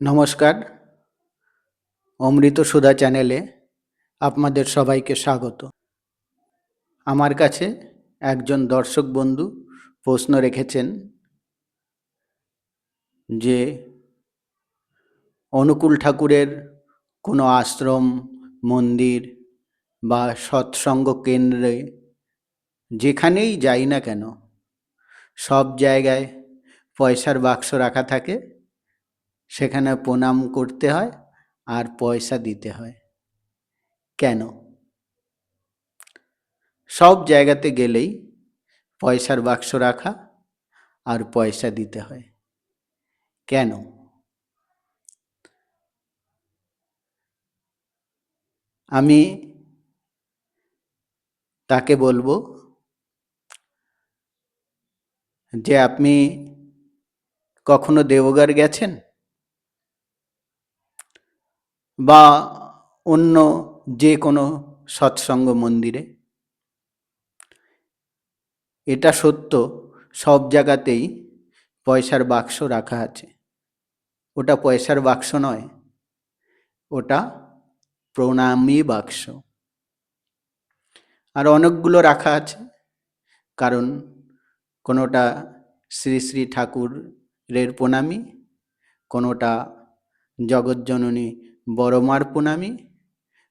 নমস্কার, অমৃত সুধা চ্যানেলে আপনাদের সবাইকে স্বাগত। আমার কাছে একজন দর্শক বন্ধু প্রশ্ন রেখেছেন যে অনুকূল ঠাকুরের কোনো আশ্রম, মন্দির বা সৎসঙ্গ কেন্দ্রে যেখানেই যাই না কেন সব জায়গায় পয়সার বাক্স রাখা থাকে, সেখানে প্রণাম করতে হয় আর পয়সা দিতে হয়। কেন? সব জায়গাতে গেলেই পয়সার বাক্স রাখা আর পয়সা দিতে হয় কেন? আমি তাকে বলবো যে আপনি কখনো দেওঘর গেছেন বা অন্য যে কোনো সৎসঙ্গ মন্দিরে? এটা সত্য, সব জায়গাতেই পয়সার বাক্স রাখা আছে। ওটা পয়সার বাক্স নয়, ওটা প্রণামী বাক্স। আর অনেকগুলো রাখা আছে, কারণ কোনোটা শ্রী শ্রী ঠাকুরের প্রণামী, কোনোটা জগজ্জননী বড়মার প্রণামী,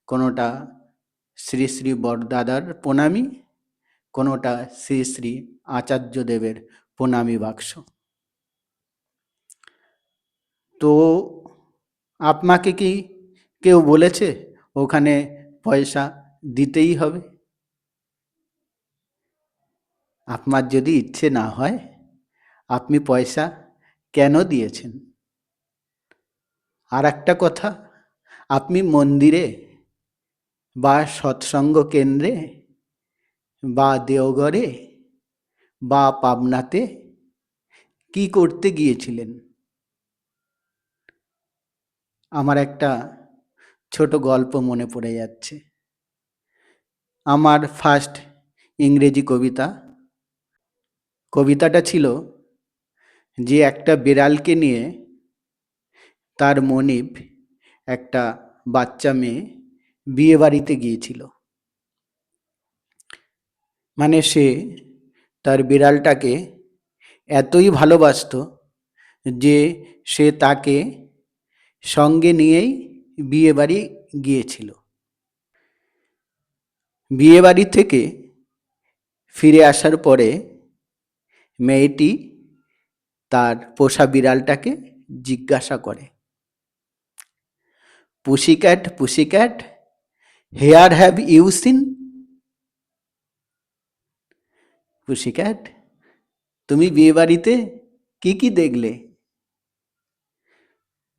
কোনোটা শ্রী শ্রী বড়দাদার প্রণামী, কোনোটা শ্রী শ্রী আচার্যদেবের প্রণামী বাক্স। তো আপনাকে কি কেউ বলেছে ওখানে পয়সা দিতেই হবে? আপনার যদি ইচ্ছে না হয়, আপনি পয়সা কেন দিয়েছেন? আর একটা কথা, আপনি মন্দিরে বা সৎসঙ্গ কেন্দ্রে বা দেওঘরে বা পাবনাতে কি করতে গিয়েছিলেন? আমার একটা ছোট গল্প মনে পড়ে যাচ্ছে। আমার ফার্স্ট ইংরেজি কবিতাটা ছিল যে একটা বিড়ালকে নিয়ে তার মনিব একটা বাচ্চা মেয়ে বিয়ে বাড়িতে গিয়েছিল। মানে সে তার বিড়ালটাকে এতই ভালোবাসতো যে সে তাকে সঙ্গে নিয়েই বিয়ে বাড়ি গিয়েছিল। বিয়ে বাড়ি থেকে ফিরে আসার পরে মেয়েটি তার পোষা বিড়ালটাকে জিজ্ঞাসা করে, পুসিক্যাট পুসিক্যাট, হেয়ার হ্যাভ ইউ সিন? পুসিক্যাট, তুমি বিয়ে বাড়িতে কি কি দেখলে?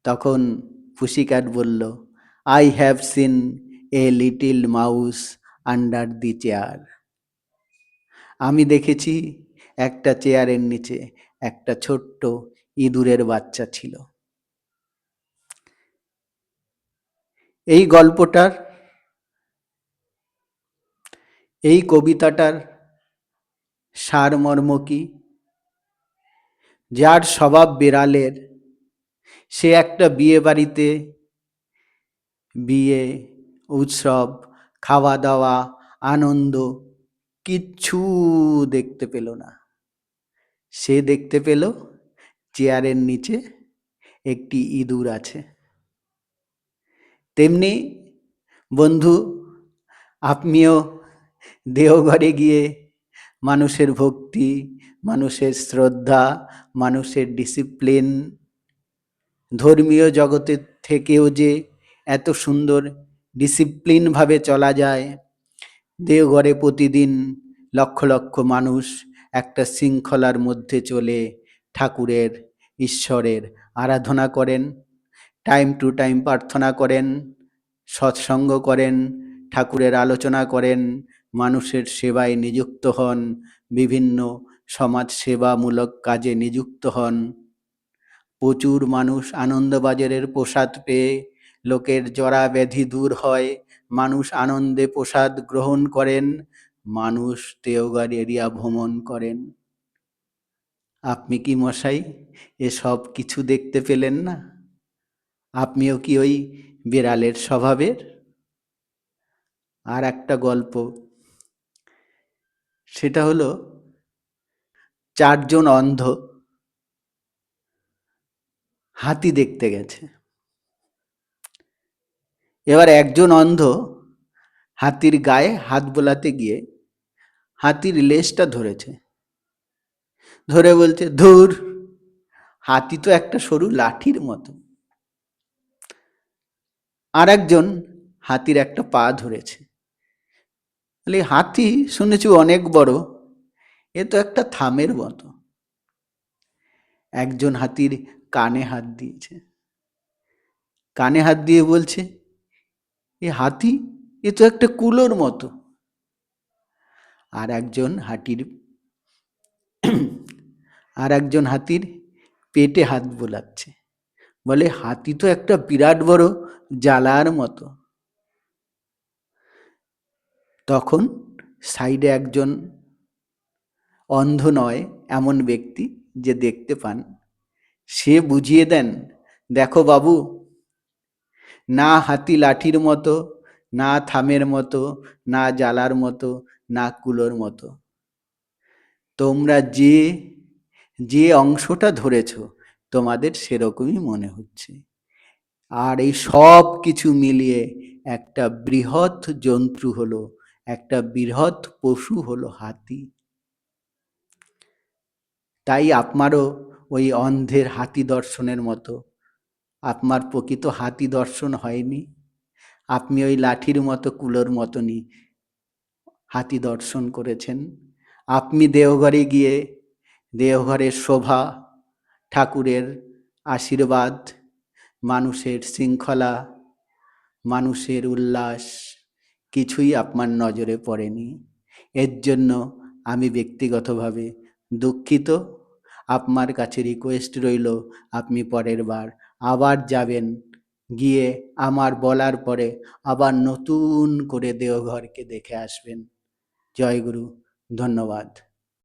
তখন পুসিক্যাট বলল, I have seen a little mouse under the chair. আমি দেখেছি একটা চেয়ারের নিচে একটা ছোট্ট ইঁদুরের বাচ্চা ছিল। এই গল্পটার, এই কবিতাটার সারমর্ম কি? যার স্বভাব বিড়ালের, সে একটা বিয়ে বাড়িতে বিয়ে, উৎসব, খাওয়া দাওয়া, আনন্দ কিচ্ছু দেখতে পেল না। সে দেখতে পেল চেয়ারের নিচে একটি ইঁদুর আছে। তেমনি বন্ধু, আপনিও দেওঘরে গিয়ে মানুষের ভক্তি, মানুষের শ্রদ্ধা, মানুষের ডিসিপ্লিন, ধর্মীয় জগতের থেকেও যে এত সুন্দর ডিসিপ্লিনভাবে চলা যায়, দেওঘরে প্রতিদিন লক্ষ লক্ষ মানুষ একটা শৃঙ্খলার মধ্যে চলে ঠাকুরের, ঈশ্বরের আরাধনা করেন, টাইম টু টাইম প্রার্থনা করেন, সৎসঙ্গ করেন, ঠাকুরের আলোচনা করেন, মানুষের সেবায় নিযুক্ত হন, বিভিন্ন সমাজ সেবামূলক কাজে নিযুক্ত হন। প্রচুর মানুষ আনন্দবাজারের প্রসাদ পেয়ে লোকের জরা ব্যাধি দূর হয়, মানুষ আনন্দে প্রসাদ গ্রহণ করেন, মানুষ দেওঘর এরিয়া ভ্রমণ করেন। আপনি কি মশাই এসব কিছু দেখতে পেলেন না? আপনিও কি ওই বিড়ালের স্বভাবের? আর একটা গল্প, সেটা হলো 4 জন অন্ধ হাতি দেখতে গেছে। এবার একজন অন্ধ হাতির গায়ে হাত বোলাতে গিয়ে হাতির লেজটা ধরেছে, ধরে বলছে, ধুর, হাতি তো একটা সরু লাঠির মতো। আর একজন হাতির একটা পা ধরেছে, বলে, হাতি শুনেছি অনেক বড়, এ তো একটা থামের মতো। একজন হাতির কানে হাত দিয়েছে, কানে হাত দিয়ে বলছে, এ হাতি, এ তো একটা কুলোর মতো। আর একজন হাতির পেটে হাত বোলাচ্ছে, বলে, হাতি তো একটা বিরাট বড় জ্বালার মতো। তখন সাইডে একজন অন্ধ নয় এমন ব্যক্তি যে দেখতে পান, সে বুঝিয়ে দেন, দেখো বাবু, না হাতি লাঠির মতো, না থামের মতো, না জ্বালার মতো, না কুলোর মতো, তোমরা যে যে অংশটা ধরেছ তোমাদের সেরকমই মনে হচ্ছে। আর এই সব কিছু মিলিয়ে একটা বৃহৎ জন্তু হলো, একটা বৃহৎ পশু হলো হাতি। তাই আপনারও ওই অন্ধের হাতি দর্শনের মতো আপনার প্রকৃত হাতি দর্শন হয়নি, আপনি ওই লাঠির মতো কুলোর মতনই হাতি দর্শন করেছেন। আপনি দেওঘরে গিয়ে দেওঘরের শোভা, ঠাকুরের আশীর্বাদ, মানুষের শৃঙ্খলা, মানুষের উল্লাস কিছুই আপনার নজরে পড়েনি। এর জন্য আমি ব্যক্তিগতভাবে দুঃখিত। আপনার কাছে রিকোয়েস্ট রইল, আপনি পরের বার আবার যাবেন, গিয়ে আমার বলার পরে আবার নতুন করে দেওঘরকে দেখে আসবেন। জয় গুরু, ধন্যবাদ।